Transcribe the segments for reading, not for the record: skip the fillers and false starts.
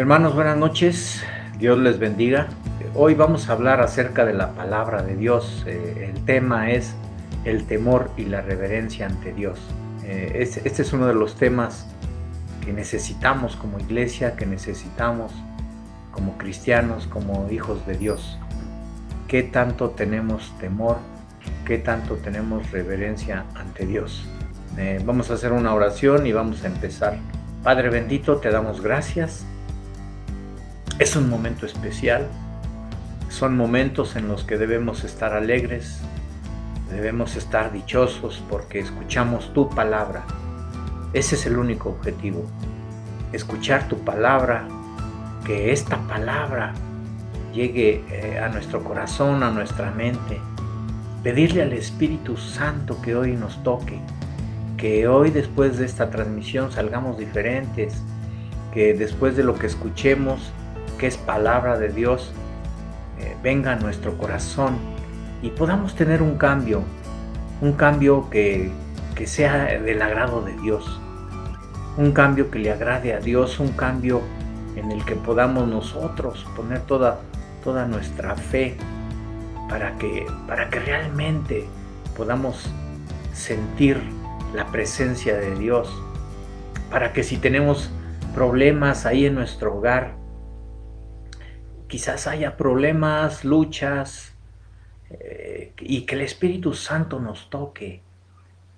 Hermanos, buenas noches, Dios les bendiga. Hoy vamos a hablar acerca de la palabra de Dios. El tema es el temor y la reverencia ante Dios. Este es uno de los temas que necesitamos como iglesia, que necesitamos como cristianos, como hijos de Dios. ¿Qué tanto tenemos temor? ¿Qué tanto tenemos reverencia ante Dios? Vamos a hacer una oración y vamos a empezar. Padre bendito, te damos gracias. Es un momento especial, son momentos en los que debemos estar alegres, debemos estar dichosos porque escuchamos tu palabra. Ese es el único objetivo, escuchar tu palabra, que esta palabra llegue a nuestro corazón, a nuestra mente, pedirle al Espíritu Santo que hoy nos toque, que hoy después de esta transmisión salgamos diferentes, que después de lo que escuchemos, que es palabra de Dios, venga a nuestro corazón y podamos tener un cambio que sea del agrado de Dios, un cambio que le agrade a Dios, un cambio en el que podamos nosotros poner toda nuestra fe para que realmente podamos sentir la presencia de Dios, para que si tenemos problemas ahí en nuestro hogar, quizás haya problemas, luchas, y que el Espíritu Santo nos toque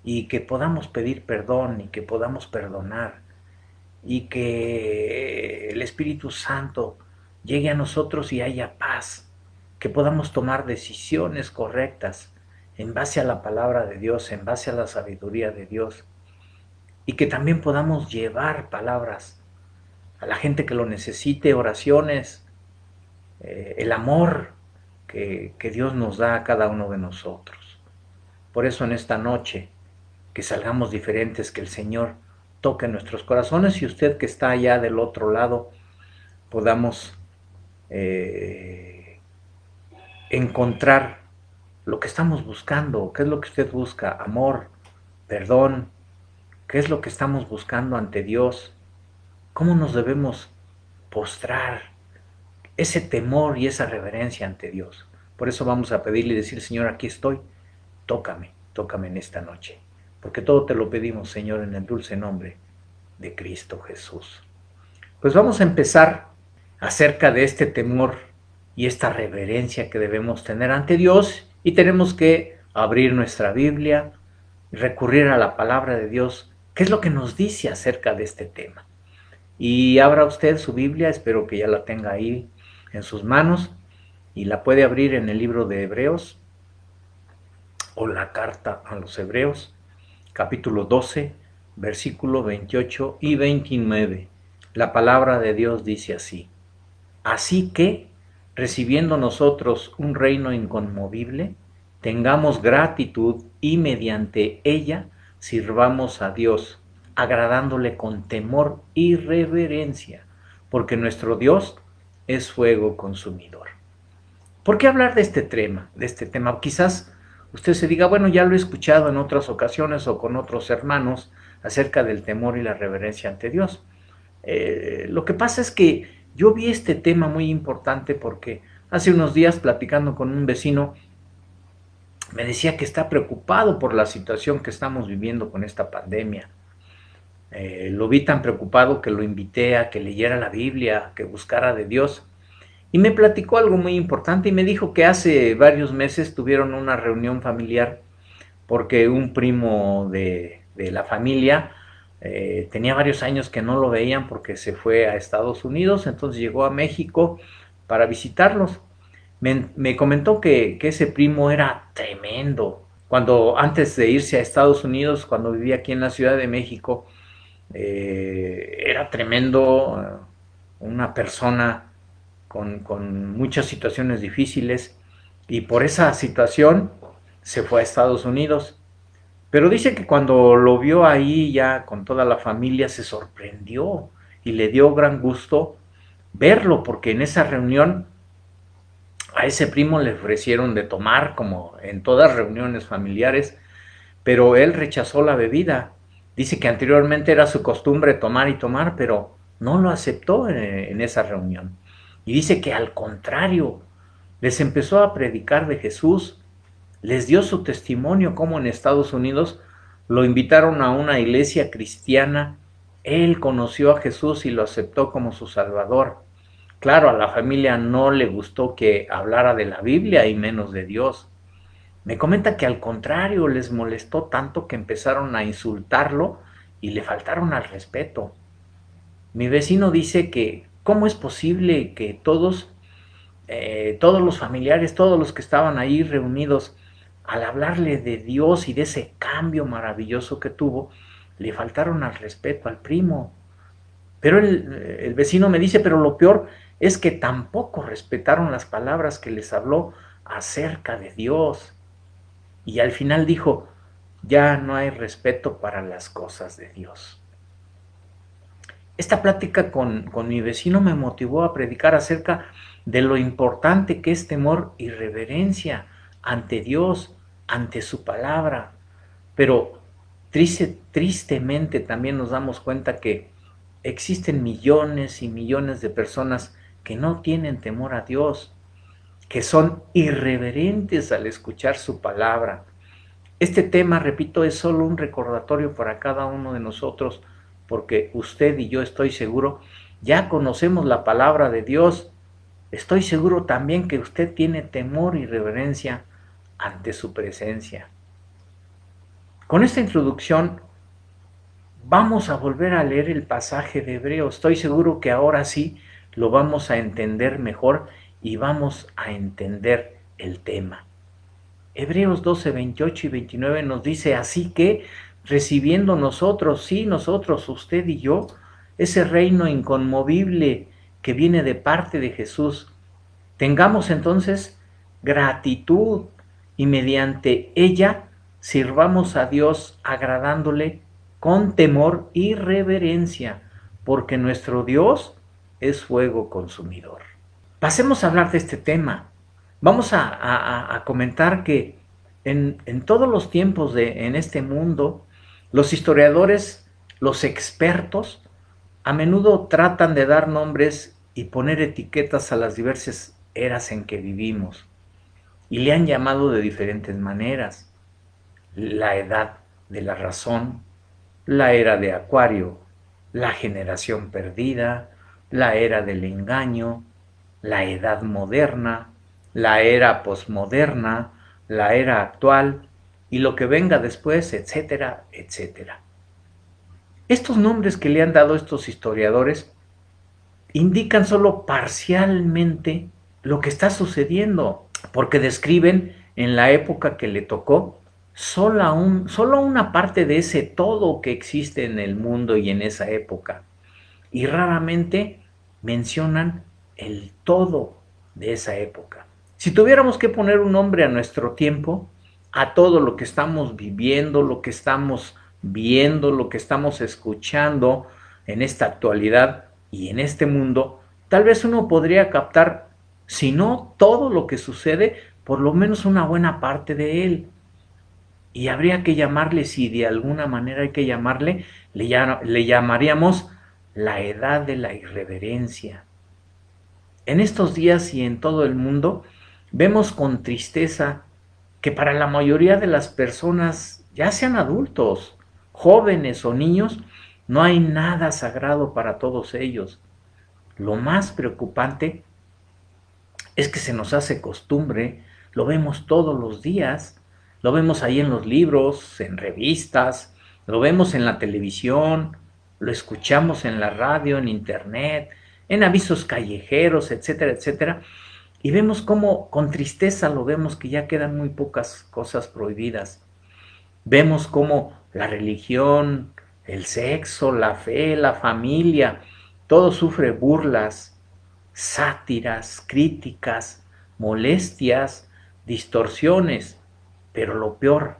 y que podamos pedir perdón y que podamos perdonar y que el Espíritu Santo llegue a nosotros y haya paz, que podamos tomar decisiones correctas en base a la palabra de Dios, en base a la sabiduría de Dios, y que también podamos llevar palabras a la gente que lo necesite, oraciones, el amor que Dios nos da a cada uno de nosotros. Por eso en esta noche, que salgamos diferentes, que el Señor toque nuestros corazones y usted que está allá del otro lado, podamos encontrar lo que estamos buscando. ¿Qué es lo que usted busca? Amor, perdón. ¿Qué es lo que estamos buscando ante Dios? ¿Cómo nos debemos postrar? Ese temor y esa reverencia ante Dios. Por eso vamos a pedirle y decir, Señor, aquí estoy, tócame en esta noche. Porque todo te lo pedimos, Señor, en el dulce nombre de Cristo Jesús. Pues vamos a empezar acerca de este temor y esta reverencia que debemos tener ante Dios, y tenemos que abrir nuestra Biblia y recurrir a la palabra de Dios. ¿Qué es lo que nos dice acerca de este tema? Y abra usted su Biblia, espero que ya la tenga ahí en sus manos, y la puede abrir en el libro de Hebreos, o la carta a los Hebreos, capítulo 12, versículo 28 y 29. La palabra de Dios dice así: así que, recibiendo nosotros un reino inconmovible, tengamos gratitud y mediante ella sirvamos a Dios, agradándole con temor y reverencia, porque nuestro Dios es fuego consumidor. ¿Por qué hablar de este tema? Quizás usted se diga, bueno, ya lo he escuchado en otras ocasiones o con otros hermanos acerca del temor y la reverencia ante Dios. Lo que pasa es que yo vi este tema muy importante porque hace unos días, platicando con un vecino, me decía que está preocupado por la situación que estamos viviendo con esta pandemia. Lo vi tan preocupado que lo invité a que leyera la Biblia, que buscara de Dios. Y me platicó algo muy importante y me dijo que hace varios meses tuvieron una reunión familiar porque un primo de la familia tenía varios años que no lo veían porque se fue a Estados Unidos, entonces llegó a México para visitarlos. Me comentó que ese primo era tremendo. Antes de irse a Estados Unidos, cuando vivía aquí en la Ciudad de México, era tremendo, una persona con muchas situaciones difíciles, y por esa situación se fue a Estados Unidos. Pero dice que cuando lo vio ahí ya con toda la familia se sorprendió y le dio gran gusto verlo, porque en esa reunión a ese primo le ofrecieron de tomar, como en todas reuniones familiares, pero él rechazó la bebida. Dice que anteriormente era su costumbre tomar y tomar, pero no lo aceptó en esa reunión. Y dice que al contrario, les empezó a predicar de Jesús, les dio su testimonio, como en Estados Unidos lo invitaron a una iglesia cristiana, él conoció a Jesús y lo aceptó como su Salvador. Claro, a la familia no le gustó que hablara de la Biblia y menos de Dios. Me comenta que al contrario les molestó tanto que empezaron a insultarlo y le faltaron al respeto. Mi vecino dice que cómo es posible que todos los familiares, todos los que estaban ahí reunidos, al hablarle de Dios y de ese cambio maravilloso que tuvo, le faltaron al respeto al primo. Pero el vecino me dice, pero lo peor es que tampoco respetaron las palabras que les habló acerca de Dios. Y al final dijo, ya no hay respeto para las cosas de Dios. Esta plática con mi vecino me motivó a predicar acerca de lo importante que es temor y reverencia ante Dios, ante su palabra. Pero tristemente también nos damos cuenta que existen millones y millones de personas que no tienen temor a Dios, que son irreverentes al escuchar su palabra. Este tema, repito, es solo un recordatorio para cada uno de nosotros, porque usted y yo estoy seguro, ya conocemos la palabra de Dios. Estoy seguro también que usted tiene temor y reverencia ante su presencia. Con esta introducción vamos a volver a leer el pasaje de Hebreos. Estoy seguro que ahora sí lo vamos a entender mejor y vamos a entender el tema. Hebreos 12, 28 y 29 nos dice, así que recibiendo nosotros, sí, nosotros, usted y yo, ese reino inconmovible que viene de parte de Jesús, tengamos entonces gratitud y mediante ella sirvamos a Dios agradándole con temor y reverencia, porque nuestro Dios es fuego consumidor. Pasemos a hablar de este tema. Vamos a comentar que en todos los tiempos en este mundo, los historiadores, los expertos, a menudo tratan de dar nombres y poner etiquetas a las diversas eras en que vivimos. Y le han llamado de diferentes maneras. La edad de la razón, la era de Acuario, la generación perdida, la era del engaño, la edad moderna, la era posmoderna, la era actual y lo que venga después, etcétera, etcétera. Estos nombres que le han dado estos historiadores indican solo parcialmente lo que está sucediendo, porque describen en la época que le tocó solo una parte de ese todo que existe en el mundo y en esa época, y raramente mencionan el todo de esa época. Si tuviéramos que poner un nombre a nuestro tiempo, a todo lo que estamos viviendo, lo que estamos viendo, lo que estamos escuchando en esta actualidad y en este mundo, tal vez uno podría captar, si no todo lo que sucede, por lo menos una buena parte de él. Y habría que llamarle, si de alguna manera hay que llamarle, le llamaríamos la edad de la irreverencia. En estos días y en todo el mundo, vemos con tristeza que para la mayoría de las personas, ya sean adultos, jóvenes o niños, no hay nada sagrado para todos ellos. Lo más preocupante es que se nos hace costumbre, lo vemos todos los días, lo vemos ahí en los libros, en revistas, lo vemos en la televisión, lo escuchamos en la radio, en internet, en avisos callejeros, etcétera, etcétera, y vemos cómo con tristeza lo vemos que ya quedan muy pocas cosas prohibidas. Vemos cómo la religión, el sexo, la fe, la familia, todo sufre burlas, sátiras, críticas, molestias, distorsiones, pero lo peor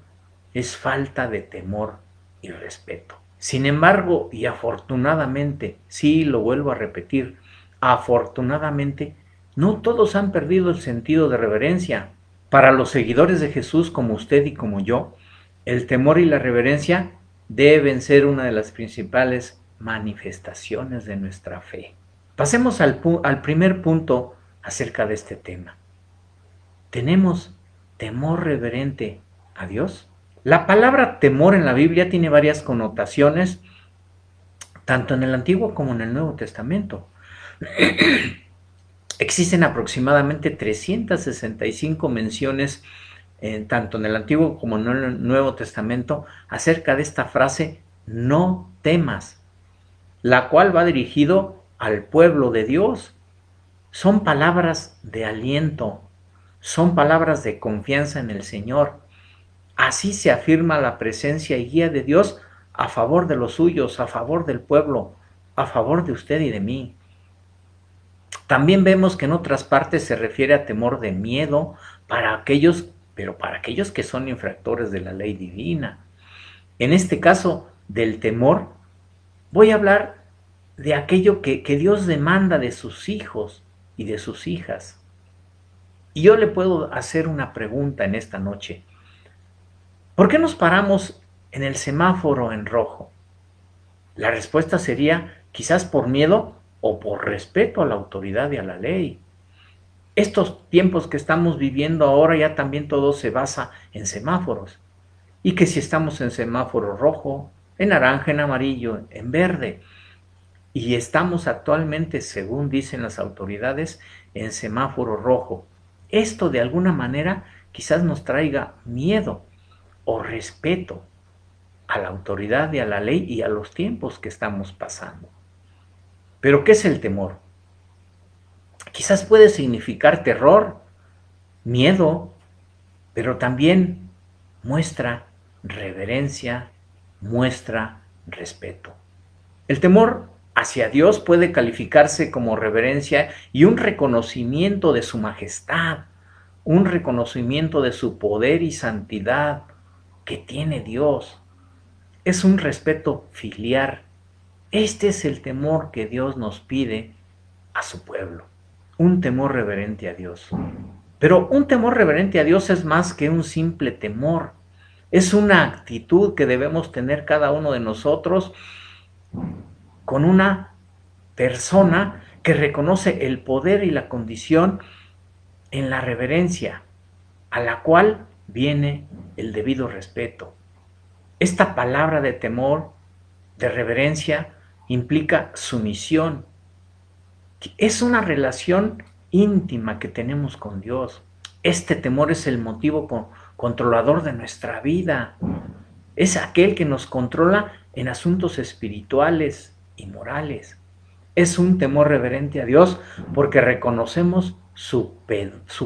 es falta de temor y respeto. Sin embargo, y afortunadamente, sí, lo vuelvo a repetir, afortunadamente, no todos han perdido el sentido de reverencia. Para los seguidores de Jesús como usted y como yo, el temor y la reverencia deben ser una de las principales manifestaciones de nuestra fe. Pasemos al primer punto acerca de este tema. ¿Tenemos temor reverente a Dios? La palabra temor en la Biblia tiene varias connotaciones, tanto en el Antiguo como en el Nuevo Testamento. Existen aproximadamente 365 menciones, tanto en el Antiguo como en el Nuevo Testamento, acerca de esta frase, no temas, la cual va dirigido al pueblo de Dios. Son palabras de aliento, son palabras de confianza en el Señor. Así se afirma la presencia y guía de Dios a favor de los suyos, a favor del pueblo, a favor de usted y de mí. También vemos que en otras partes se refiere a temor de miedo para aquellos, pero para aquellos que son infractores de la ley divina. En este caso del temor, voy a hablar de aquello que Dios demanda de sus hijos y de sus hijas. Y yo le puedo hacer una pregunta en esta noche. ¿Por qué nos paramos en el semáforo en rojo? La respuesta sería quizás por miedo o por respeto a la autoridad y a la ley. Estos tiempos que estamos viviendo ahora ya también todo se basa en semáforos. Y que si estamos en semáforo rojo, en naranja, en amarillo, en verde. Y estamos actualmente, según dicen las autoridades, en semáforo rojo. Esto de alguna manera quizás nos traiga miedo o respeto a la autoridad y a la ley y a los tiempos que estamos pasando. Pero ¿qué es el temor? Quizás puede significar terror, miedo, pero también muestra reverencia, muestra respeto. El temor hacia Dios puede calificarse como reverencia y un reconocimiento de su majestad, un reconocimiento de su poder y santidad que tiene Dios. Es un respeto filial. Este es el temor que Dios nos pide a su pueblo. Un temor reverente a Dios. Pero un temor reverente a Dios es más que un simple temor. Es una actitud que debemos tener cada uno de nosotros con una persona que reconoce el poder y la condición en la reverencia, a la cual viene el debido respeto. Esta palabra de temor, de reverencia, implica sumisión. Es una relación íntima que tenemos con Dios. Este temor es el motivo controlador de nuestra vida. Es aquel que nos controla en asuntos espirituales y morales. Es un temor reverente a Dios porque reconocemos su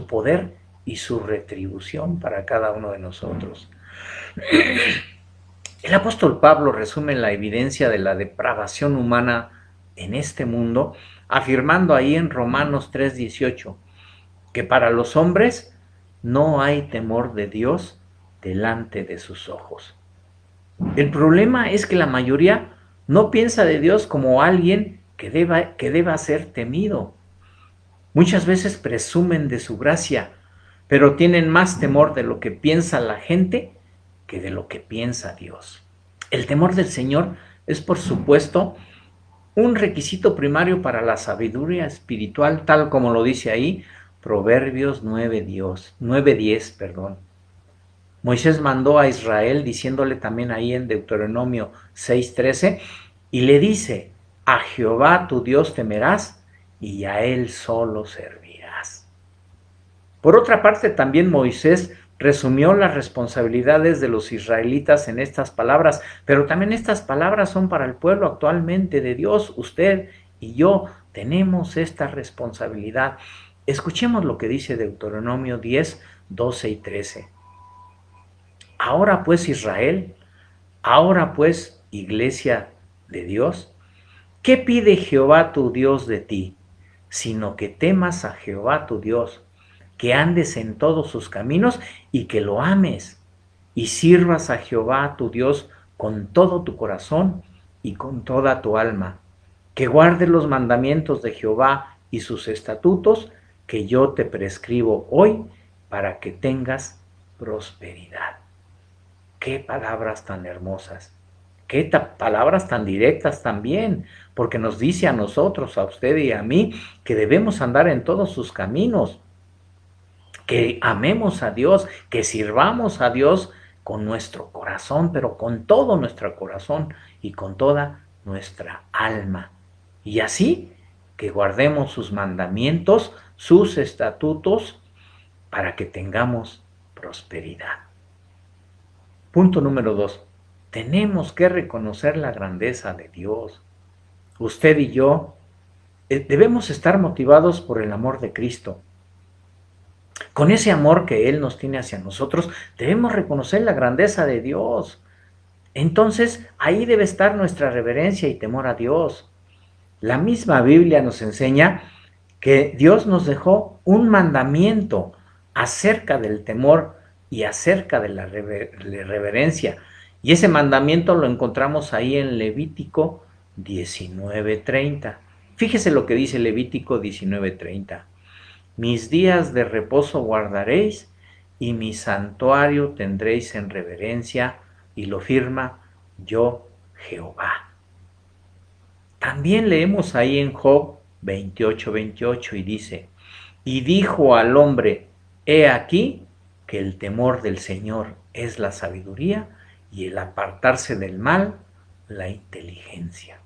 poder y su retribución para cada uno de nosotros. El apóstol Pablo resume la evidencia de la depravación humana en este mundo, afirmando ahí en Romanos 3:18, que para los hombres no hay temor de Dios delante de sus ojos. El problema es que la mayoría no piensa de Dios como alguien que deba ser temido. Muchas veces presumen de su gracia, pero tienen más temor de lo que piensa la gente que de lo que piensa Dios. El temor del Señor es, por supuesto, un requisito primario para la sabiduría espiritual, tal como lo dice ahí Proverbios 9:10. Moisés mandó a Israel diciéndole también ahí en Deuteronomio 6:13, y le dice, a Jehová tu Dios temerás y a él solo servirás. Por otra parte, también Moisés resumió las responsabilidades de los israelitas en estas palabras, pero también estas palabras son para el pueblo actualmente de Dios. Usted y yo tenemos esta responsabilidad. Escuchemos lo que dice Deuteronomio 10:12 y 13. Ahora pues, Israel, ahora pues, iglesia de Dios, ¿qué pide Jehová tu Dios de ti? Sino que temas a Jehová tu Dios, que andes en todos sus caminos y que lo ames, y sirvas a Jehová tu Dios con todo tu corazón y con toda tu alma, que guardes los mandamientos de Jehová y sus estatutos que yo te prescribo hoy para que tengas prosperidad. Qué palabras tan hermosas, Qué palabras tan directas también, porque nos dice a nosotros, a usted y a mí, que debemos andar en todos sus caminos, que amemos a Dios, que sirvamos a Dios con nuestro corazón, pero con todo nuestro corazón y con toda nuestra alma. Y así que guardemos sus mandamientos, sus estatutos, para que tengamos prosperidad. Punto número 2. Tenemos que reconocer la grandeza de Dios. Usted y yo debemos estar motivados por el amor de Cristo. Con ese amor que Él nos tiene hacia nosotros, debemos reconocer la grandeza de Dios. Entonces, ahí debe estar nuestra reverencia y temor a Dios. La misma Biblia nos enseña que Dios nos dejó un mandamiento acerca del temor y acerca de la reverencia. Y ese mandamiento lo encontramos ahí en Levítico 19:30. Fíjese lo que dice Levítico 19:30. Mis días de reposo guardaréis y mi santuario tendréis en reverencia, y lo firma yo Jehová. También leemos ahí en Job 28:28 y dice, y dijo al hombre, he aquí que el temor del Señor es la sabiduría y el apartarse del mal, la inteligencia.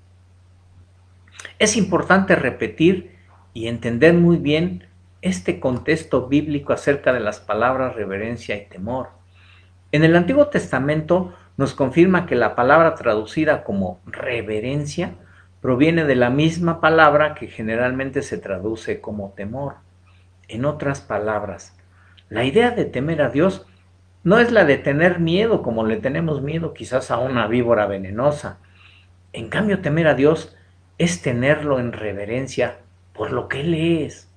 Es importante repetir y entender muy bien este contexto bíblico acerca de las palabras reverencia y temor. En el Antiguo Testamento nos confirma que la palabra traducida como reverencia proviene de la misma palabra que generalmente se traduce como temor. En otras palabras, la idea de temer a Dios no es la de tener miedo como le tenemos miedo quizás a una víbora venenosa. En cambio, temer a Dios es tenerlo en reverencia por lo que Él es,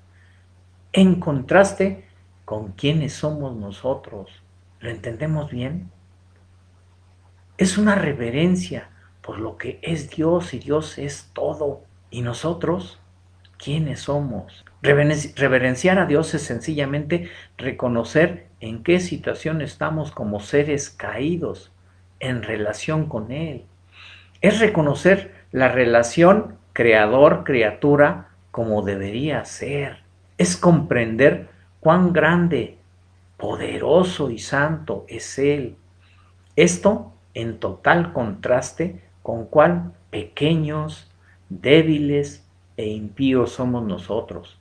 en contraste con quienes somos nosotros. ¿Lo entendemos bien? Es una reverencia por lo que es Dios y Dios es todo. ¿Y nosotros quiénes somos? Reverenciar a Dios es sencillamente reconocer en qué situación estamos como seres caídos en relación con Él. Es reconocer la relación creador-criatura como debería ser. Es comprender cuán grande, poderoso y santo es Él. Esto en total contraste con cuán pequeños, débiles e impíos somos nosotros.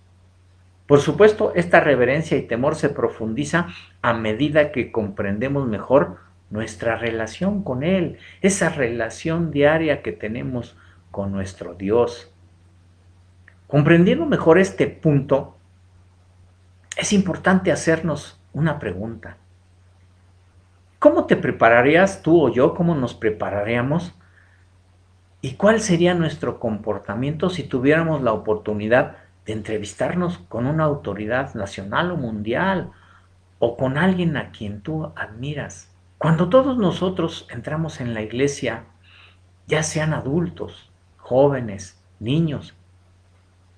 Por supuesto, esta reverencia y temor se profundiza a medida que comprendemos mejor nuestra relación con Él, esa relación diaria que tenemos con nuestro Dios. Comprendiendo mejor este punto, es importante hacernos una pregunta. ¿Cómo te prepararías tú o yo? ¿Cómo nos prepararíamos? ¿Y cuál sería nuestro comportamiento si tuviéramos la oportunidad de entrevistarnos con una autoridad nacional o mundial o con alguien a quien tú admiras? Cuando todos nosotros entramos en la iglesia, ya sean adultos, jóvenes, niños,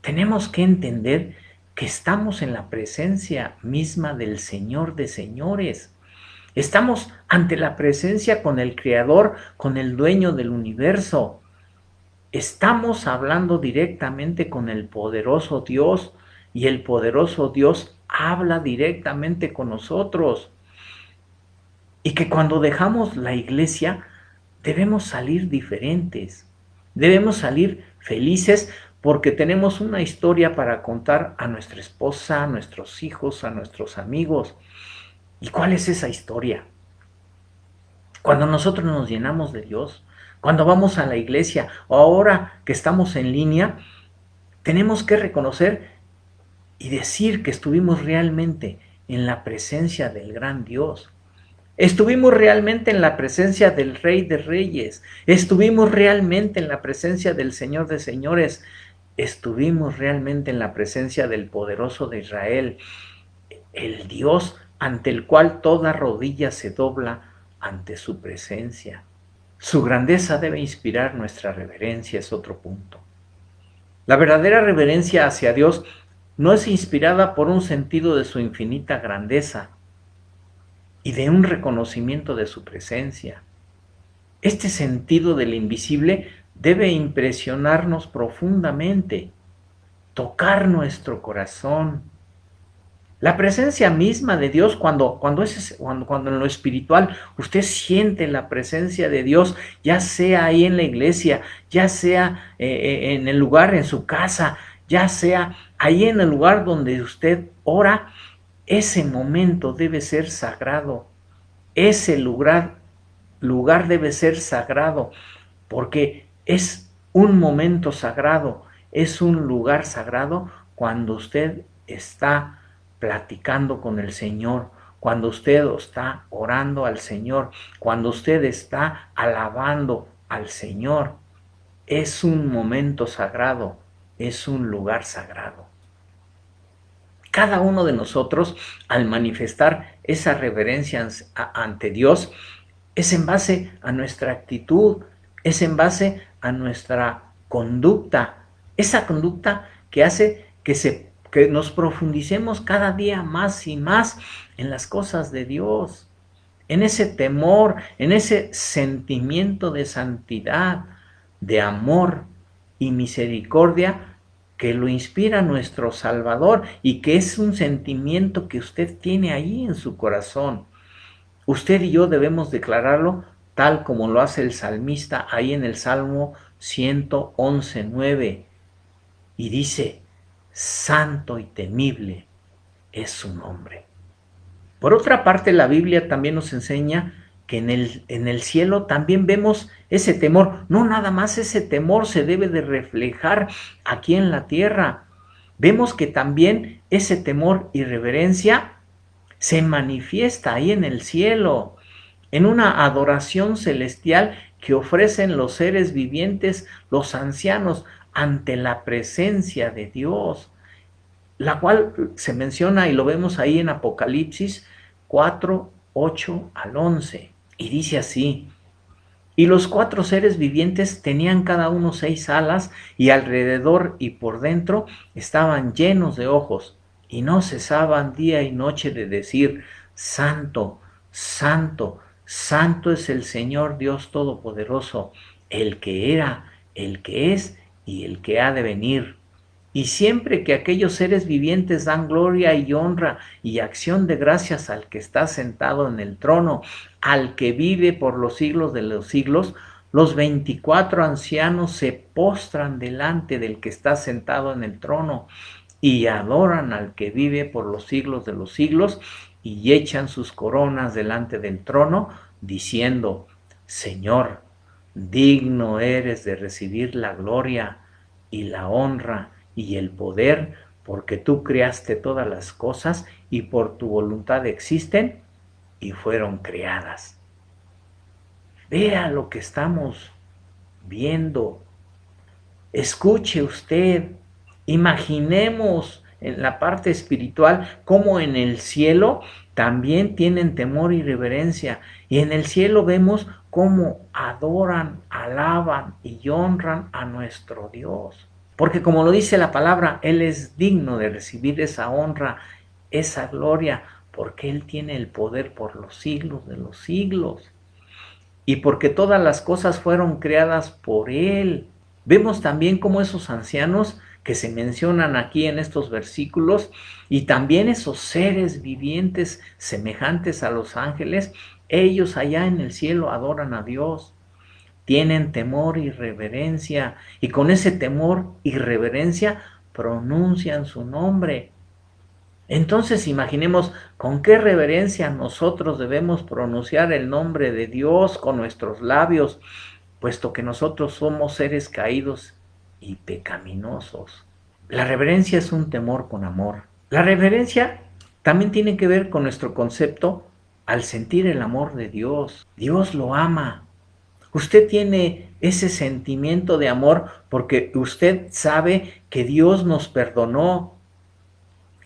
tenemos que entender que estamos en la presencia misma del Señor de señores. Estamos ante la presencia con el Creador, con el dueño del universo. Estamos hablando directamente con el poderoso Dios y el poderoso Dios habla directamente con nosotros. Y que cuando dejamos la iglesia debemos salir diferentes, debemos salir felices porque tenemos una historia para contar a nuestra esposa, a nuestros hijos, a nuestros amigos. ¿Y cuál es esa historia? Cuando nosotros nos llenamos de Dios, cuando vamos a la iglesia o ahora que estamos en línea, tenemos que reconocer y decir que estuvimos realmente en la presencia del gran Dios. Estuvimos realmente en la presencia del Rey de Reyes. Estuvimos realmente en la presencia del Señor de Señores. Estuvimos realmente en la presencia del poderoso de Israel, el Dios ante el cual toda rodilla se dobla ante su presencia. Su grandeza debe inspirar nuestra reverencia, es otro punto. La verdadera reverencia hacia Dios no es inspirada por un sentido de su infinita grandeza y de un reconocimiento de su presencia. Este sentido del invisible debe impresionarnos profundamente, tocar nuestro corazón. La presencia misma de Dios, cuando en lo espiritual usted siente la presencia de Dios, ya sea ahí en la iglesia, ya sea en el lugar, en su casa, ya sea ahí en el lugar donde usted ora, ese momento debe ser sagrado. Ese lugar debe ser sagrado, porque es un momento sagrado, es un lugar sagrado cuando usted está platicando con el Señor, cuando usted está orando al Señor, cuando usted está alabando al Señor. Es un momento sagrado, es un lugar sagrado. Cada uno de nosotros, al manifestar esa reverencia ante Dios, es en base a nuestra actitud, es en base a nuestra conducta, esa conducta que hace que nos profundicemos cada día más y más en las cosas de Dios, en ese temor, en ese sentimiento de santidad, de amor y misericordia que lo inspira nuestro Salvador y que es un sentimiento que usted tiene ahí en su corazón. Usted y yo debemos declararlo tal como lo hace el salmista ahí en el Salmo 111:9, y dice: santo y temible es su nombre. Por otra parte, la Biblia también nos enseña que en el cielo también vemos ese temor. No nada más ese temor se debe de reflejar aquí en la tierra. Vemos que también ese temor y reverencia se manifiesta ahí en el cielo, en una adoración celestial que ofrecen los seres vivientes, los ancianos, ante la presencia de Dios, la cual se menciona y lo vemos ahí en Apocalipsis 4:8 al 11. Y dice así: y los 4 seres vivientes tenían cada uno 6 alas, y alrededor y por dentro estaban llenos de ojos, y no cesaban día y noche de decir: santo, santo, santo es el Señor Dios Todopoderoso, el que era, el que es y el que ha de venir. Y siempre que aquellos seres vivientes dan gloria y honra y acción de gracias al que está sentado en el trono, al que vive por los siglos de los siglos, los 24 ancianos se postran delante del que está sentado en el trono y adoran al que vive por los siglos de los siglos, y echan sus coronas delante del trono, diciendo: Señor, digno eres de recibir la gloria y la honra y el poder, porque tú creaste todas las cosas y por tu voluntad existen y fueron creadas. Vea lo que estamos viendo. Escuche usted. Imaginemos en la parte espiritual cómo en el cielo también tienen temor y reverencia. Y en el cielo vemos cómo adoran, alaban y honran a nuestro Dios. Porque como lo dice la palabra, Él es digno de recibir esa honra, esa gloria, porque Él tiene el poder por los siglos de los siglos. Y porque todas las cosas fueron creadas por Él. Vemos también cómo esos ancianos que se mencionan aquí en estos versículos, y también esos seres vivientes semejantes a los ángeles, ellos allá en el cielo adoran a Dios. Tienen temor y reverencia, y con ese temor y reverencia pronuncian su nombre. Entonces imaginemos con qué reverencia nosotros debemos pronunciar el nombre de Dios con nuestros labios, puesto que nosotros somos seres caídos y pecaminosos. La reverencia es un temor con amor. La reverencia también tiene que ver con nuestro concepto al sentir el amor de Dios. Dios lo ama. Usted tiene ese sentimiento de amor porque usted sabe que Dios nos perdonó,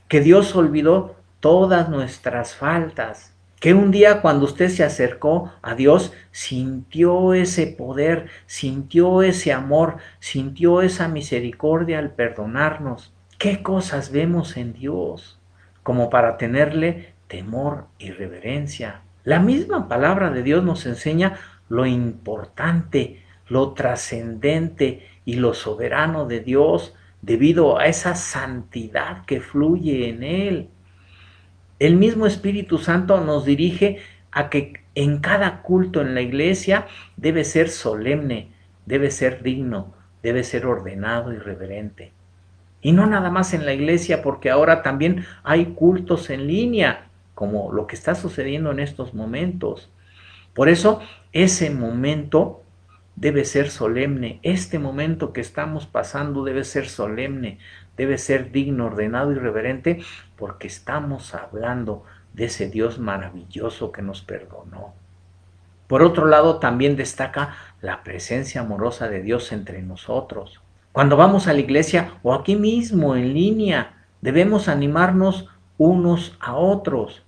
que Dios olvidó todas nuestras faltas, que un día cuando usted se acercó a Dios sintió ese poder, sintió ese amor, sintió esa misericordia al perdonarnos. ¿Qué cosas vemos en Dios como para tenerle temor y reverencia? La misma palabra de Dios nos enseña lo importante, lo trascendente y lo soberano de Dios debido a esa santidad que fluye en Él. El mismo Espíritu Santo nos dirige a que en cada culto en la iglesia debe ser solemne, debe ser digno, debe ser ordenado y reverente. Y no nada más en la iglesia, porque ahora también hay cultos en línea, como lo que está sucediendo en estos momentos. Por eso, ese momento debe ser solemne. Este momento que estamos pasando debe ser solemne, debe ser digno, ordenado y reverente, porque estamos hablando de ese Dios maravilloso que nos perdonó. Por otro lado, también destaca la presencia amorosa de Dios entre nosotros. Cuando vamos a la iglesia o aquí mismo en línea, debemos animarnos unos a otros.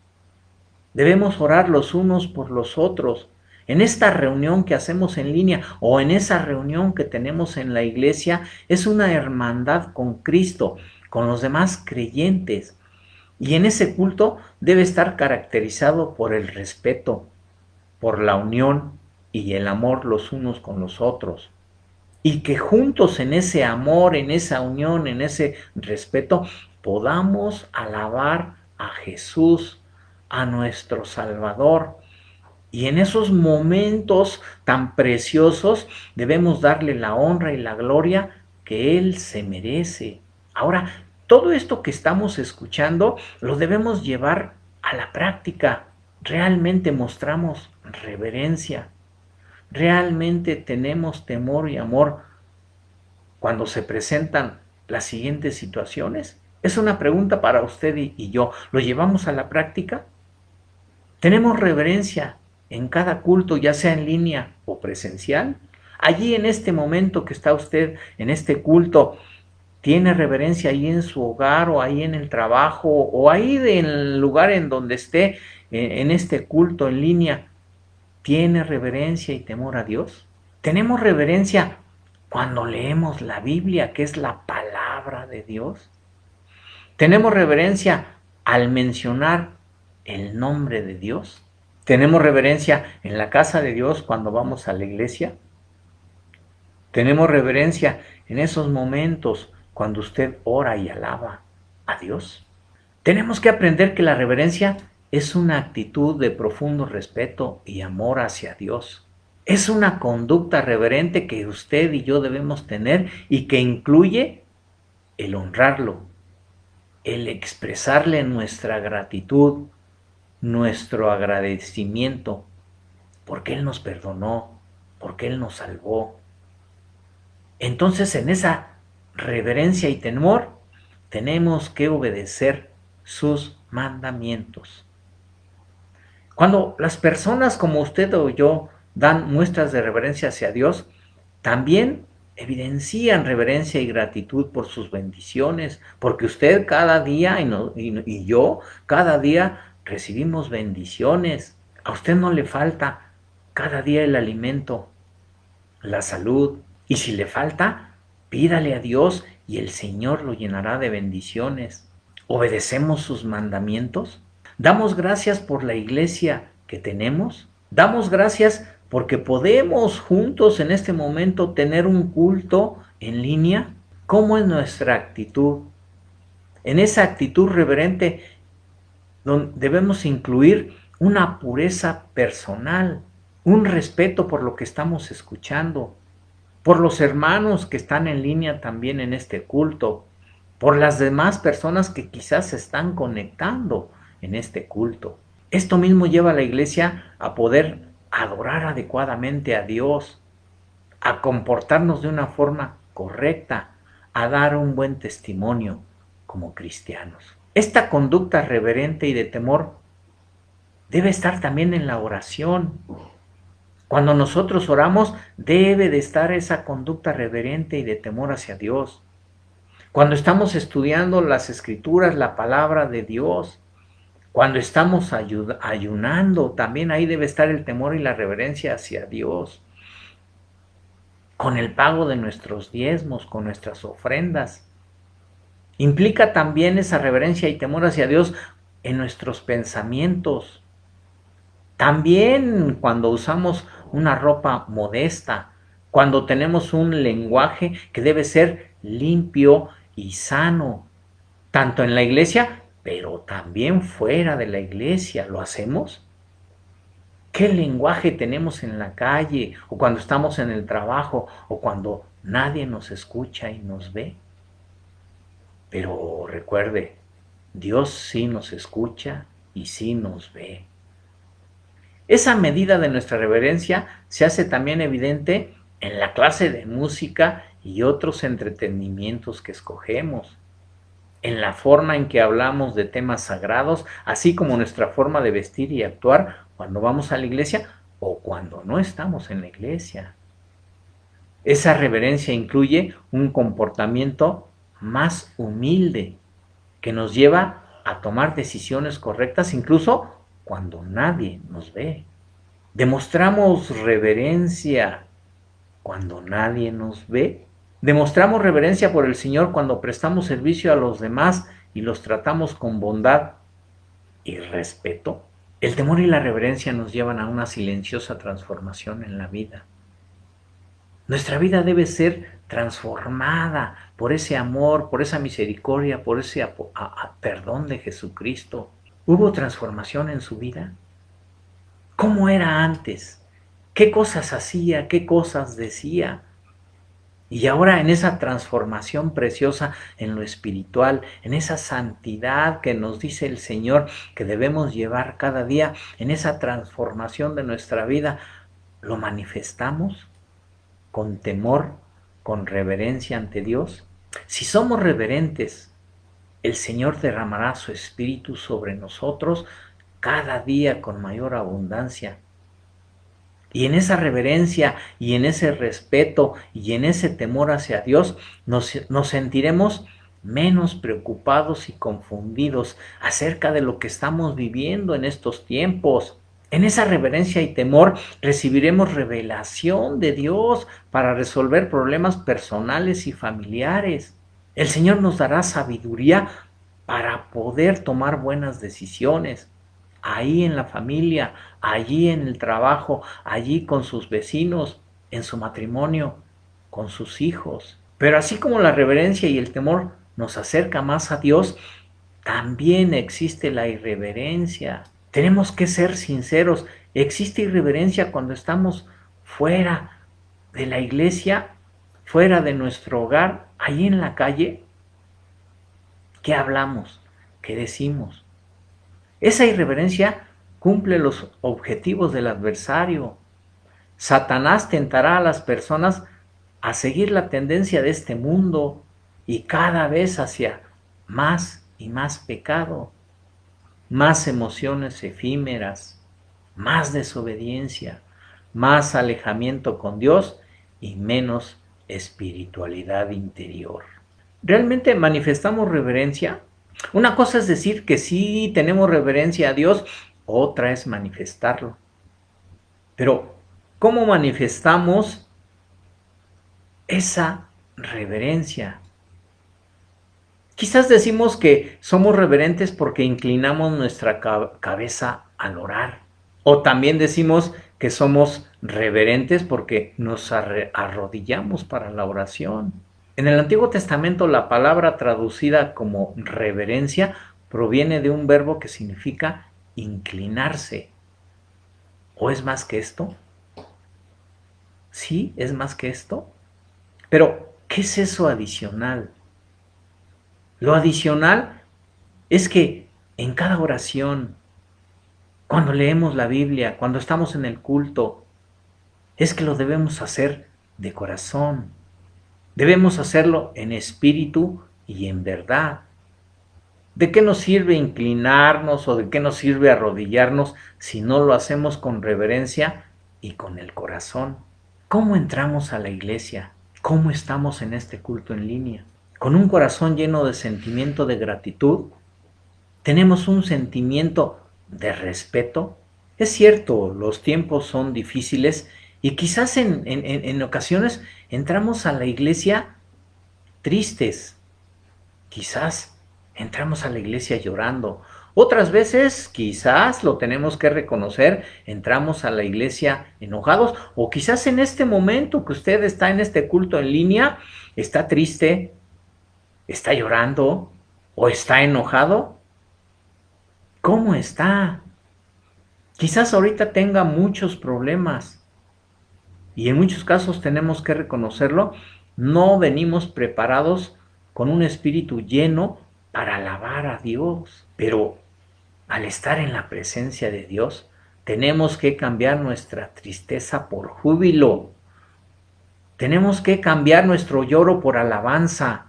Debemos orar los unos por los otros. En esta reunión que hacemos en línea o en esa reunión que tenemos en la iglesia es una hermandad con Cristo, con los demás creyentes. Y en ese culto debe estar caracterizado por el respeto, por la unión y el amor los unos con los otros. Y que juntos en ese amor, en esa unión, en ese respeto, podamos alabar a Jesús, a nuestro Salvador. Y en esos momentos tan preciosos debemos darle la honra y la gloria que Él se merece. Ahora, todo esto que estamos escuchando lo debemos llevar a la práctica. Realmente mostramos reverencia. Realmente tenemos temor y amor cuando se presentan las siguientes situaciones. Es una pregunta para usted y yo. ¿Lo llevamos a la práctica? ¿Tenemos reverencia en cada culto, ya sea en línea o presencial? Allí en este momento que está usted en este culto, ¿tiene reverencia ahí en su hogar o ahí en el trabajo o ahí en el lugar en donde esté en este culto en línea? ¿Tiene reverencia y temor a Dios? ¿Tenemos reverencia cuando leemos la Biblia, que es la palabra de Dios? ¿Tenemos reverencia al mencionar el nombre de Dios? ¿Tenemos reverencia en la casa de Dios cuando vamos a la iglesia? ¿Tenemos reverencia en esos momentos cuando usted ora y alaba a Dios? Tenemos que aprender que la reverencia es una actitud de profundo respeto y amor hacia Dios. Es una conducta reverente que usted y yo debemos tener y que incluye el honrarlo, el expresarle nuestra gratitud, nuestro agradecimiento, porque Él nos perdonó, porque Él nos salvó. Entonces, en esa reverencia y temor, tenemos que obedecer sus mandamientos. Cuando las personas como usted o yo dan muestras de reverencia hacia Dios, también evidencian reverencia y gratitud por sus bendiciones, porque usted cada día y yo cada día recibimos bendiciones. A usted no le falta cada día el alimento, la salud, y si le falta, pídale a Dios y el Señor lo llenará de bendiciones. ¿Obedecemos sus mandamientos? ¿Damos gracias por la iglesia que tenemos? ¿Damos gracias porque podemos juntos en este momento tener un culto en línea? ¿Cómo es nuestra actitud? En esa actitud reverente debemos incluir una pureza personal, un respeto por lo que estamos escuchando, por los hermanos que están en línea también en este culto, por las demás personas que quizás se están conectando en este culto. Esto mismo lleva a la iglesia a poder adorar adecuadamente a Dios, a comportarnos de una forma correcta, a dar un buen testimonio como cristianos. Esta conducta reverente y de temor debe estar también en la oración. Cuando nosotros oramos, debe de estar esa conducta reverente y de temor hacia Dios. Cuando estamos estudiando las escrituras, la palabra de Dios, cuando estamos ayunando, también ahí debe estar el temor y la reverencia hacia Dios. Con el pago de nuestros diezmos, con nuestras ofrendas. Implica también esa reverencia y temor hacia Dios en nuestros pensamientos. También cuando usamos una ropa modesta, cuando tenemos un lenguaje que debe ser limpio y sano, tanto en la iglesia, pero también fuera de la iglesia. ¿Lo hacemos? ¿Qué lenguaje tenemos en la calle, o cuando estamos en el trabajo, o cuando nadie nos escucha y nos ve? Pero recuerde, Dios sí nos escucha y sí nos ve. Esa medida de nuestra reverencia se hace también evidente en la clase de música y otros entretenimientos que escogemos, en la forma en que hablamos de temas sagrados, así como nuestra forma de vestir y actuar cuando vamos a la iglesia o cuando no estamos en la iglesia. Esa reverencia incluye un comportamiento más humilde que nos lleva a tomar decisiones correctas incluso cuando nadie nos ve. Demostramos reverencia cuando nadie nos ve. Demostramos reverencia por el Señor cuando prestamos servicio a los demás y los tratamos con bondad y respeto. El temor y la reverencia nos llevan a una silenciosa transformación en la vida. Nuestra vida debe ser transformada por ese amor, por esa misericordia, por ese perdón de Jesucristo. ¿Hubo transformación en su vida? ¿Cómo era antes? ¿Qué cosas hacía? ¿Qué cosas decía? Y ahora en esa transformación preciosa en lo espiritual, en esa santidad que nos dice el Señor que debemos llevar cada día, en esa transformación de nuestra vida, ¿lo manifestamos con temor, con reverencia ante Dios? Si somos reverentes, el Señor derramará su espíritu sobre nosotros cada día con mayor abundancia. Y en esa reverencia y en ese respeto y en ese temor hacia Dios nos sentiremos menos preocupados y confundidos acerca de lo que estamos viviendo en estos tiempos. En esa reverencia y temor recibiremos revelación de Dios para resolver problemas personales y familiares. El Señor nos dará sabiduría para poder tomar buenas decisiones, ahí en la familia, allí en el trabajo, allí con sus vecinos, en su matrimonio, con sus hijos. Pero así como la reverencia y el temor nos acerca más a Dios, también existe la irreverencia. Tenemos que ser sinceros. Existe irreverencia cuando estamos fuera de la iglesia, fuera de nuestro hogar, allí en la calle. ¿Qué hablamos? ¿Qué decimos? Esa irreverencia cumple los objetivos del adversario. Satanás tentará a las personas a seguir la tendencia de este mundo y cada vez hacia más y más pecado, más emociones efímeras, más desobediencia, más alejamiento con Dios y menos espiritualidad interior. ¿Realmente manifestamos reverencia? Una cosa es decir que sí tenemos reverencia a Dios, otra es manifestarlo. Pero, ¿cómo manifestamos esa reverencia? Quizás decimos que somos reverentes porque inclinamos nuestra cabeza al orar. O también decimos que somos reverentes porque nos arrodillamos para la oración. En el Antiguo Testamento la palabra traducida como reverencia proviene de un verbo que significa inclinarse. ¿O es más que esto? Sí, es más que esto. Pero, ¿qué es eso adicional? Lo adicional es que en cada oración, cuando leemos la Biblia, cuando estamos en el culto, es que lo debemos hacer de corazón. Debemos hacerlo en espíritu y en verdad. ¿De qué nos sirve inclinarnos o de qué nos sirve arrodillarnos si no lo hacemos con reverencia y con el corazón? ¿Cómo entramos a la iglesia? ¿Cómo estamos en este culto en línea? ¿Con un corazón lleno de sentimiento de gratitud? ¿Tenemos un sentimiento de respeto? Es cierto, los tiempos son difíciles y quizás en ocasiones entramos a la iglesia tristes. Quizás entramos a la iglesia llorando Otras veces quizás lo tenemos que reconocer, entramos a la iglesia enojados, o quizás en este momento que usted está en este culto en línea, está triste, está llorando o está enojado. ¿Cómo está? Quizás ahorita tenga muchos problemas y en muchos casos tenemos que reconocerlo. No venimos preparados con un espíritu lleno para alabar a Dios, pero al estar en la presencia de Dios, tenemos que cambiar nuestra tristeza por júbilo. Tenemos que cambiar nuestro lloro por alabanza,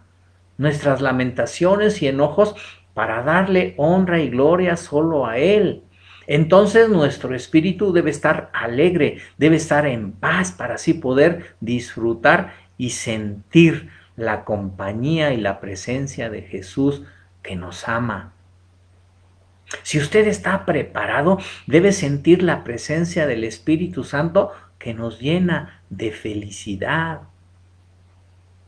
nuestras lamentaciones y enojos para darle honra y gloria solo a Él. Entonces nuestro espíritu debe estar alegre, debe estar en paz para así poder disfrutar y sentir la compañía y la presencia de Jesús que nos ama. Si usted está preparado, debe sentir la presencia del Espíritu Santo que nos llena de felicidad.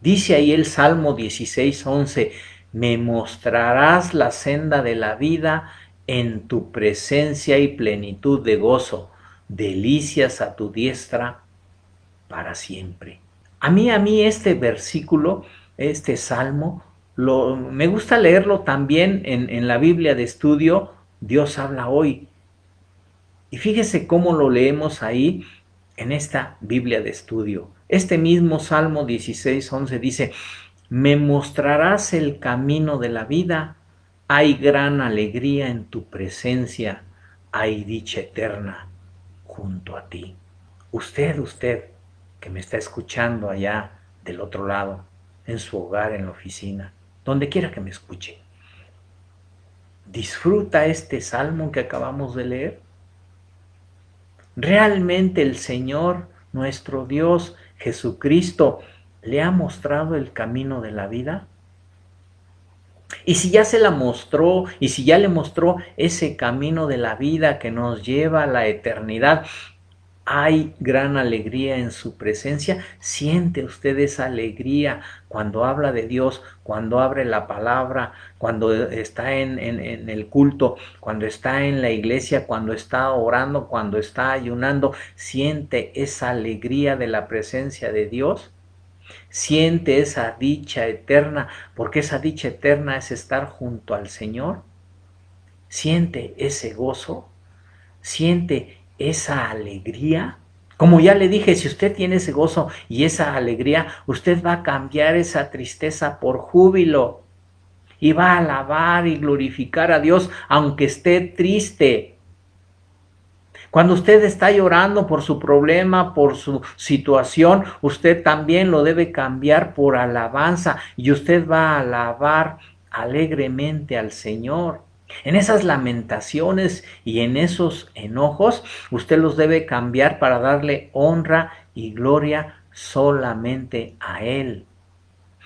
Dice ahí el Salmo 16:11, me mostrarás la senda de la vida, en tu presencia y plenitud de gozo, delicias a tu diestra para siempre. A mí este versículo, este salmo, me gusta leerlo también en la Biblia de estudio, Dios habla hoy. Y fíjese cómo lo leemos ahí en esta Biblia de estudio. Este mismo Salmo 16:11 dice, me mostrarás el camino de la vida, hay gran alegría en tu presencia, hay dicha eterna junto a ti. Usted que me está escuchando allá del otro lado, en su hogar, en la oficina, donde quiera que me escuche, ¿disfruta este salmo que acabamos de leer? ¿Realmente el Señor, nuestro Dios, Jesucristo, le ha mostrado el camino de la vida? Y si ya se la mostró, y si ya le mostró ese camino de la vida que nos lleva a la eternidad, hay gran alegría en su presencia. ¿Siente usted esa alegría cuando habla de Dios, cuando abre la palabra, cuando está en el culto, cuando está en la iglesia, cuando está orando, cuando está ayunando? ¿Siente esa alegría de la presencia de Dios? ¿Siente esa dicha eterna? Porque esa dicha eterna es estar junto al Señor. ¿Siente ese gozo? ¿Siente esa alegría? Como ya le dije, si usted tiene ese gozo y esa alegría, usted va a cambiar esa tristeza por júbilo y va a alabar y glorificar a Dios aunque esté triste. Cuando usted está llorando por su problema, por su situación, usted también lo debe cambiar por alabanza y usted va a alabar alegremente al Señor. En esas lamentaciones y en esos enojos, usted los debe cambiar para darle honra y gloria solamente a Él.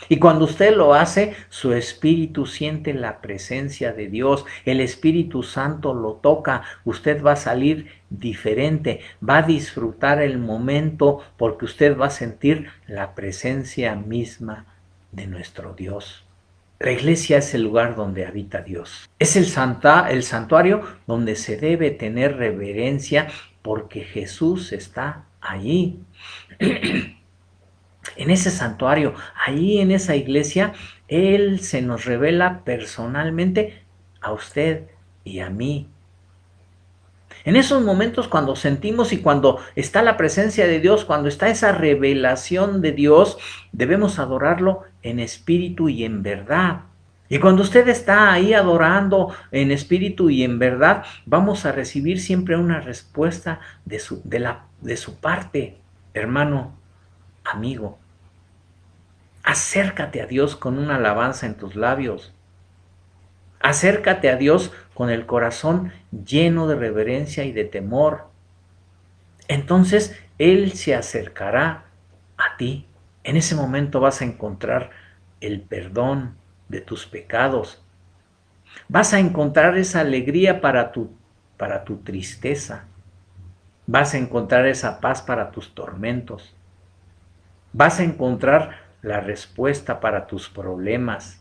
Y cuando usted lo hace, su espíritu siente la presencia de Dios, el Espíritu Santo lo toca, usted va a salir diferente, va a disfrutar el momento porque usted va a sentir la presencia misma de nuestro Dios. La iglesia es el lugar donde habita Dios. Es el santuario donde se debe tener reverencia porque Jesús está allí. En ese santuario, ahí en esa iglesia, Él se nos revela personalmente a usted y a mí. En esos momentos cuando sentimos y cuando está la presencia de Dios, cuando está esa revelación de Dios, debemos adorarlo en espíritu y en verdad. Y cuando usted está ahí adorando en espíritu y en verdad, vamos a recibir siempre una respuesta de su parte. Hermano, amigo, acércate a Dios con una alabanza en tus labios. Acércate a Dios con el corazón lleno de reverencia y de temor. Entonces Él se acercará a ti. En ese momento vas a encontrar el perdón de tus pecados. Vas a encontrar esa alegría para tu tristeza. Vas a encontrar esa paz para tus tormentos. Vas a encontrar la respuesta para tus problemas.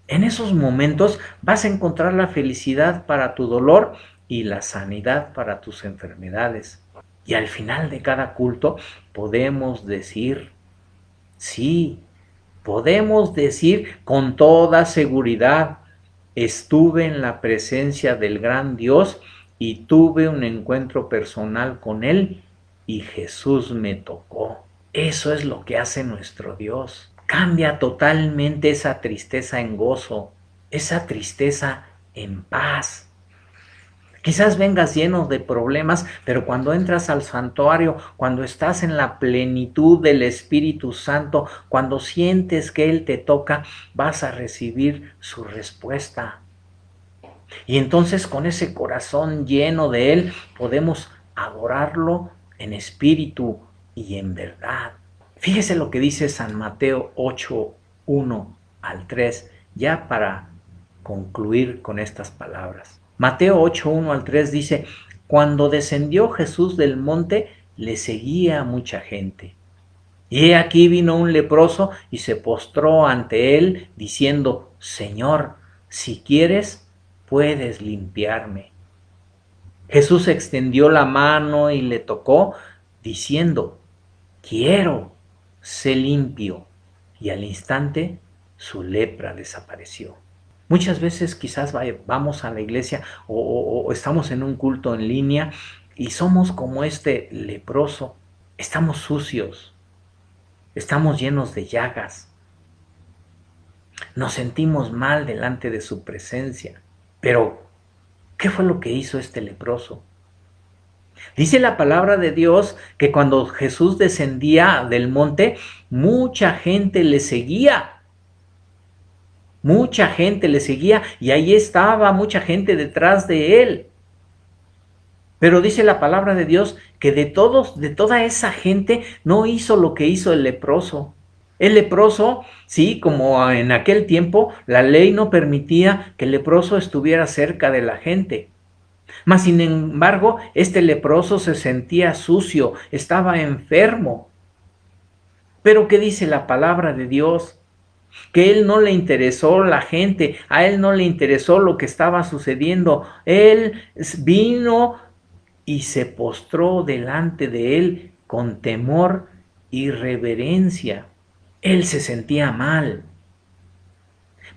En esos momentos vas a encontrar la felicidad para tu dolor y la sanidad para tus enfermedades. Y al final de cada culto podemos decir, sí, podemos decir con toda seguridad, estuve en la presencia del gran Dios y tuve un encuentro personal con Él y Jesús me tocó. Eso es lo que hace nuestro Dios. Cambia totalmente esa tristeza en gozo, esa tristeza en paz. Quizás vengas lleno de problemas, pero cuando entras al santuario, cuando estás en la plenitud del Espíritu Santo, cuando sientes que Él te toca, vas a recibir su respuesta. Y entonces con ese corazón lleno de Él podemos adorarlo en espíritu y en verdad. Fíjese lo que dice San Mateo 8, 1 al 3, ya para concluir con estas palabras. Mateo 8, 1 al 3 dice, cuando descendió Jesús del monte, le seguía mucha gente. Y he aquí vino un leproso y se postró ante él, diciendo, Señor, si quieres, puedes limpiarme. Jesús extendió la mano y le tocó, diciendo, quiero, sé limpio. Y al instante su lepra desapareció. Muchas veces quizás vamos a la iglesia o estamos en un culto en línea y somos como este leproso. Estamos sucios, estamos llenos de llagas, nos sentimos mal delante de su presencia. Pero, ¿qué fue lo que hizo este leproso? Dice la palabra de Dios que cuando Jesús descendía del monte, mucha gente le seguía. Mucha gente le seguía y ahí estaba mucha gente detrás de él. Pero dice la palabra de Dios que de toda esa gente no hizo lo que hizo el leproso. El leproso, sí, como en aquel tiempo, la ley no permitía que el leproso estuviera cerca de la gente. Mas, sin embargo, este leproso se sentía sucio, estaba enfermo. Pero ¿qué dice la palabra de Dios? Que él no le interesó la gente, a él no le interesó lo que estaba sucediendo. Él vino y se postró delante de él con temor y reverencia. Él se sentía mal.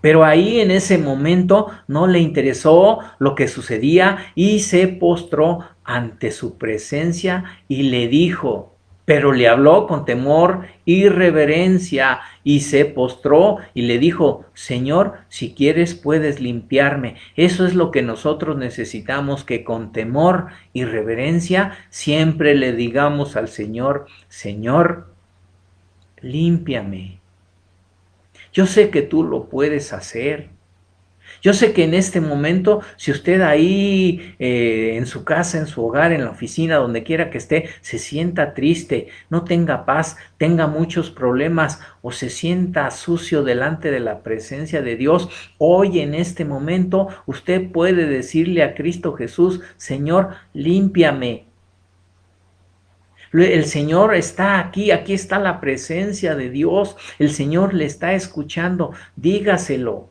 Pero ahí en ese momento no le interesó lo que sucedía y se postró ante su presencia y le dijo, pero le habló con temor y reverencia y se postró y le dijo, Señor, si quieres puedes limpiarme. Eso es lo que nosotros necesitamos, que con temor y reverencia siempre le digamos al Señor, Señor, límpiame. Yo sé que tú lo puedes hacer. Yo sé que en este momento, si usted ahí en su casa, en su hogar, en la oficina, donde quiera que esté, se sienta triste, no tenga paz, tenga muchos problemas o se sienta sucio delante de la presencia de Dios, hoy en este momento usted puede decirle a Cristo Jesús, Señor, límpiame. El Señor está aquí, aquí está la presencia de Dios, el Señor le está escuchando, dígaselo.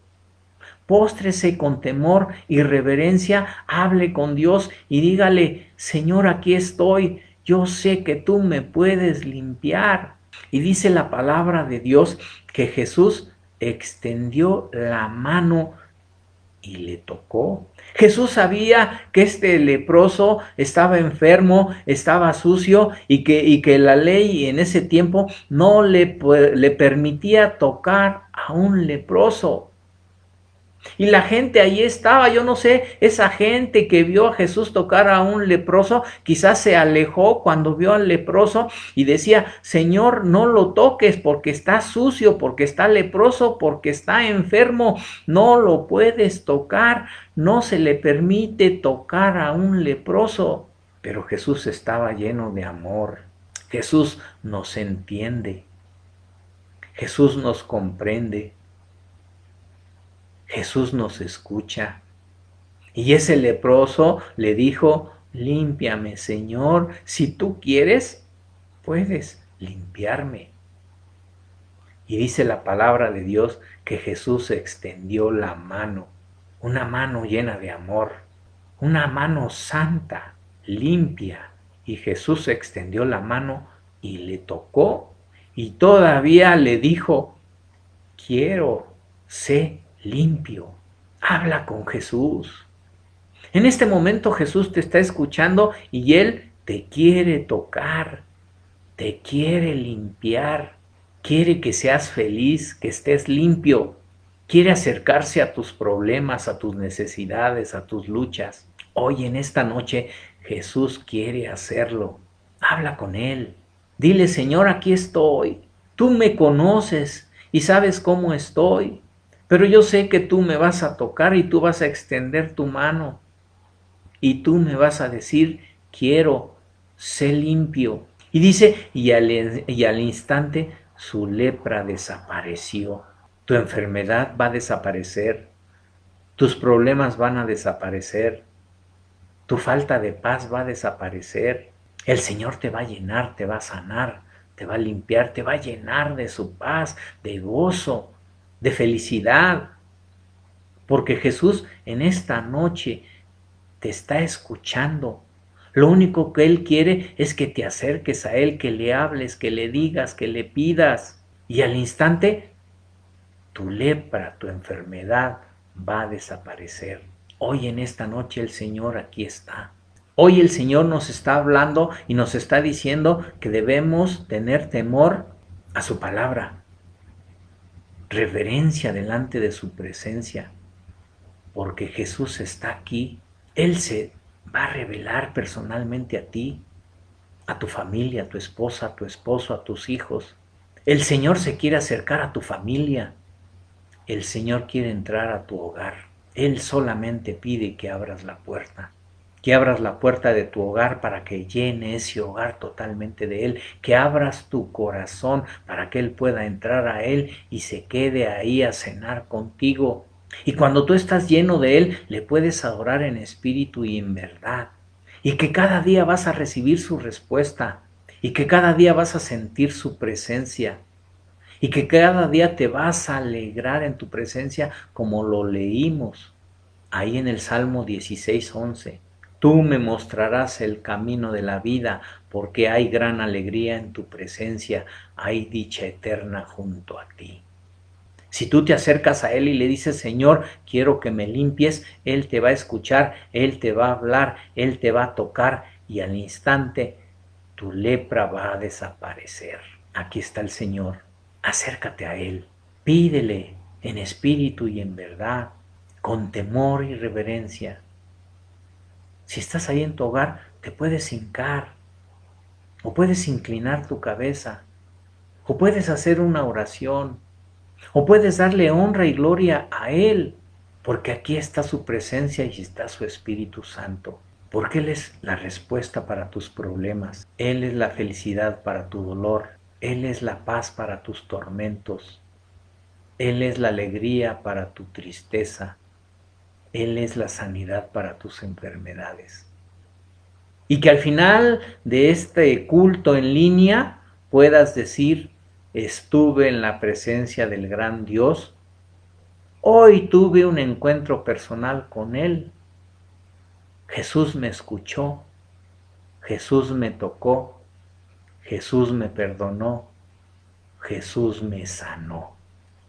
Póstrese con temor y reverencia, hable con Dios y dígale, Señor, aquí estoy, yo sé que tú me puedes limpiar. Y dice la palabra de Dios que Jesús extendió la mano y le tocó. Jesús sabía que este leproso estaba enfermo, estaba sucio y que la ley en ese tiempo no le permitía tocar a un leproso. Y la gente ahí estaba, yo no sé, esa gente que vio a Jesús tocar a un leproso, quizás se alejó cuando vio al leproso y decía, Señor, no lo toques porque está sucio, porque está leproso, porque está enfermo, no lo puedes tocar, no se le permite tocar a un leproso. Pero Jesús estaba lleno de amor, Jesús nos entiende, Jesús nos comprende. Jesús nos escucha. Y ese leproso le dijo, límpiame, Señor, si tú quieres, puedes limpiarme. Y dice la palabra de Dios que Jesús extendió la mano, una mano llena de amor, una mano santa, limpia. Y Jesús extendió la mano y le tocó y todavía le dijo, quiero, sé limpio. Habla con Jesús. En este momento Jesús te está escuchando y Él te quiere tocar, te quiere limpiar, quiere que seas feliz, que estés limpio, quiere acercarse a tus problemas, a tus necesidades, a tus luchas. Hoy en esta noche Jesús quiere hacerlo. Habla con Él. Dile, Señor, aquí estoy. Tú me conoces y sabes cómo estoy, pero yo sé que tú me vas a tocar y tú vas a extender tu mano y tú me vas a decir, quiero, sé limpio. Y dice, y al instante su lepra desapareció. Tu enfermedad va a desaparecer, tus problemas van a desaparecer, tu falta de paz va a desaparecer. El Señor te va a llenar, te va a sanar, te va a limpiar, te va a llenar de su paz, de gozo, de felicidad. Porque Jesús en esta noche te está escuchando. Lo único que Él quiere es que te acerques a Él, que le hables, que le digas, que le pidas. Y al instante, tu lepra, tu enfermedad va a desaparecer. Hoy en esta noche el Señor aquí está. Hoy el Señor nos está hablando y nos está diciendo que debemos tener temor a su palabra, reverencia delante de su presencia, porque Jesús está aquí. Él se va a revelar personalmente a ti, a tu familia, a tu esposa, a tu esposo, a tus hijos. El Señor se quiere acercar a tu familia. El Señor quiere entrar a tu hogar. Él solamente pide que abras la puerta de tu hogar para que llene ese hogar totalmente de Él, que abras tu corazón para que Él pueda entrar a Él y se quede ahí a cenar contigo. Y cuando tú estás lleno de Él, le puedes adorar en espíritu y en verdad. Y que cada día vas a recibir su respuesta. Y que cada día vas a sentir su presencia. Y que cada día te vas a alegrar en tu presencia como lo leímos ahí en el Salmo 16:11. Tú me mostrarás el camino de la vida porque hay gran alegría en tu presencia, hay dicha eterna junto a ti. Si tú te acercas a Él y le dices, Señor, quiero que me limpies, Él te va a escuchar, Él te va a hablar, Él te va a tocar y al instante tu lepra va a desaparecer. Aquí está el Señor. Acércate a Él. Pídele en espíritu y en verdad, con temor y reverencia. Si estás ahí en tu hogar, te puedes hincar o puedes inclinar tu cabeza o puedes hacer una oración. O puedes darle honra y gloria a Él, porque aquí está su presencia y está su Espíritu Santo. Porque Él es la respuesta para tus problemas. Él es la felicidad para tu dolor. Él es la paz para tus tormentos. Él es la alegría para tu tristeza. Él es la sanidad para tus enfermedades. Y que al final de este culto en línea puedas decir, estuve en la presencia del gran Dios. Hoy tuve un encuentro personal con Él. Jesús me escuchó. Jesús me tocó. Jesús me perdonó. Jesús me sanó.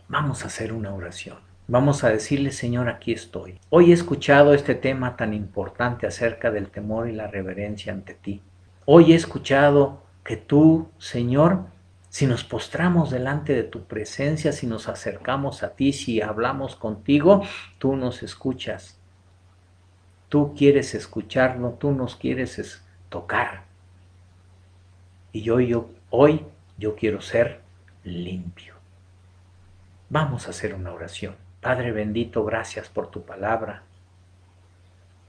Vamos a hacer una oración. Vamos a decirle, Señor, aquí estoy. Hoy he escuchado este tema tan importante acerca del temor y la reverencia ante ti. Hoy he escuchado que tú, Señor, si nos postramos delante de tu presencia, si nos acercamos a ti, si hablamos contigo, tú nos escuchas. Tú quieres escucharlo, tú nos quieres tocar. Y hoy yo quiero ser limpio. Vamos a hacer una oración. Padre bendito, gracias por tu palabra.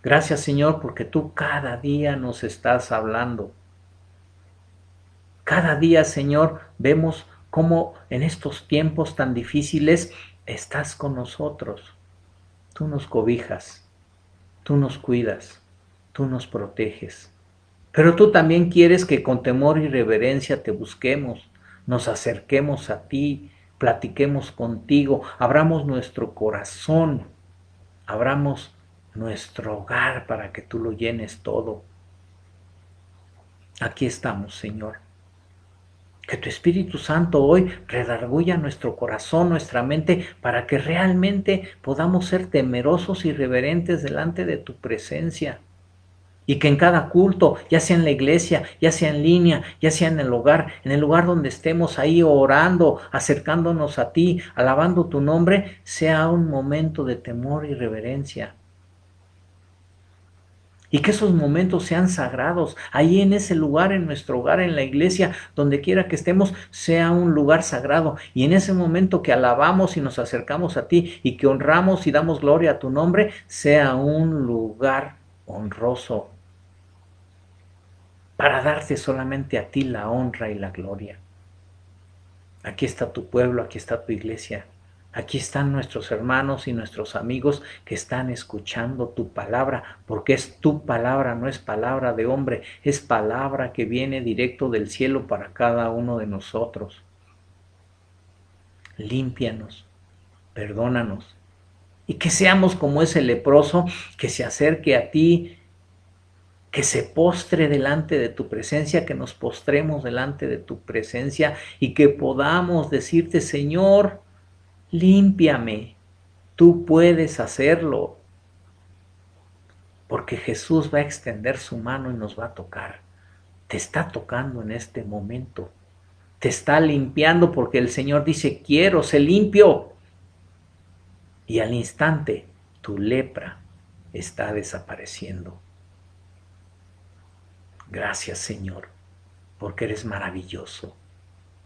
Gracias, Señor, porque tú cada día nos estás hablando. Cada día, Señor, vemos cómo en estos tiempos tan difíciles estás con nosotros. Tú nos cobijas, tú nos cuidas, tú nos proteges. Pero tú también quieres que con temor y reverencia te busquemos, nos acerquemos a ti, platiquemos contigo, abramos nuestro corazón, abramos nuestro hogar para que tú lo llenes todo. Aquí estamos, Señor. Que tu Espíritu Santo hoy redarguya nuestro corazón, nuestra mente, para que realmente podamos ser temerosos y reverentes delante de tu presencia. Y que en cada culto, ya sea en la iglesia, ya sea en línea, ya sea en el lugar donde estemos ahí orando, acercándonos a ti, alabando tu nombre, sea un momento de temor y reverencia. Y que esos momentos sean sagrados. Ahí en ese lugar, en nuestro hogar, en la iglesia, donde quiera que estemos, sea un lugar sagrado. Y en ese momento que alabamos y nos acercamos a ti y que honramos y damos gloria a tu nombre, sea un lugar honroso para darte solamente a ti la honra y la gloria. Aquí está tu pueblo, aquí está tu iglesia. Aquí están nuestros hermanos y nuestros amigos que están escuchando tu palabra, porque es tu palabra, no es palabra de hombre, es palabra que viene directo del cielo para cada uno de nosotros. Límpianos, perdónanos, y que seamos como ese leproso que se acerque a ti, que se postre delante de tu presencia, que nos postremos delante de tu presencia y que podamos decirte, Señor, límpiame, tú puedes hacerlo, porque Jesús va a extender su mano y nos va a tocar. Te está tocando en este momento, te está limpiando porque el Señor dice, quiero, sé limpio. Y al instante tu lepra está desapareciendo. Gracias, Señor, porque eres maravilloso,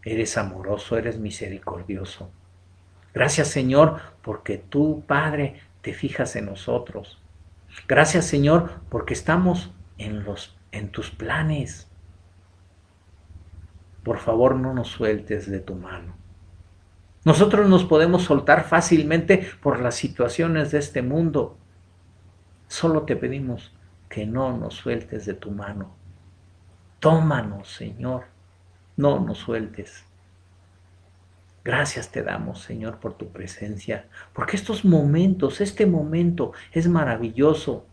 eres amoroso, eres misericordioso. Gracias, Señor, porque tú, Padre, te fijas en nosotros. Gracias, Señor, porque estamos en tus planes. Por favor, no nos sueltes de tu mano. Nosotros nos podemos soltar fácilmente por las situaciones de este mundo. Solo te pedimos que no nos sueltes de tu mano. Tómanos, Señor, no nos sueltes. Gracias te damos, Señor, por tu presencia, porque estos momentos, este momento es maravilloso,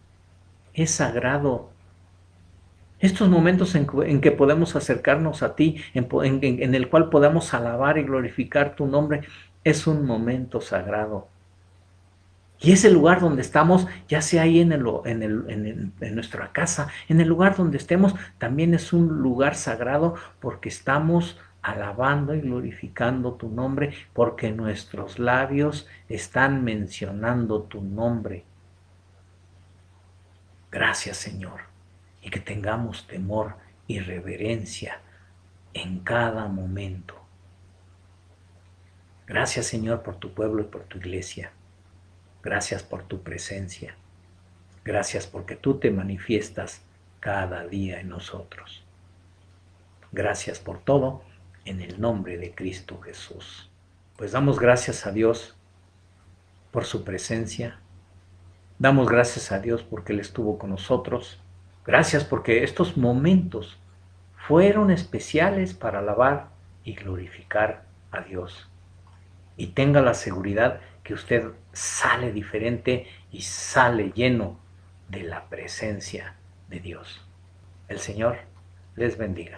es sagrado. Estos momentos en que podemos acercarnos a ti, en el cual podamos alabar y glorificar tu nombre, es un momento sagrado. Y ese lugar donde estamos, ya sea ahí en nuestra casa, en el lugar donde estemos, también es un lugar sagrado porque estamos alabando y glorificando tu nombre, porque nuestros labios están mencionando tu nombre. Gracias, Señor, y que tengamos temor y reverencia en cada momento. Gracias, Señor, por tu pueblo y por tu iglesia. Gracias por tu presencia. Gracias porque tú te manifiestas cada día en nosotros. Gracias por todo, en el nombre de Cristo Jesús. Pues damos gracias a Dios por su presencia. Damos gracias a Dios porque Él estuvo con nosotros. Gracias porque estos momentos fueron especiales para alabar y glorificar a Dios. Y tenga la seguridad que usted sale diferente y sale lleno de la presencia de Dios. El Señor les bendiga.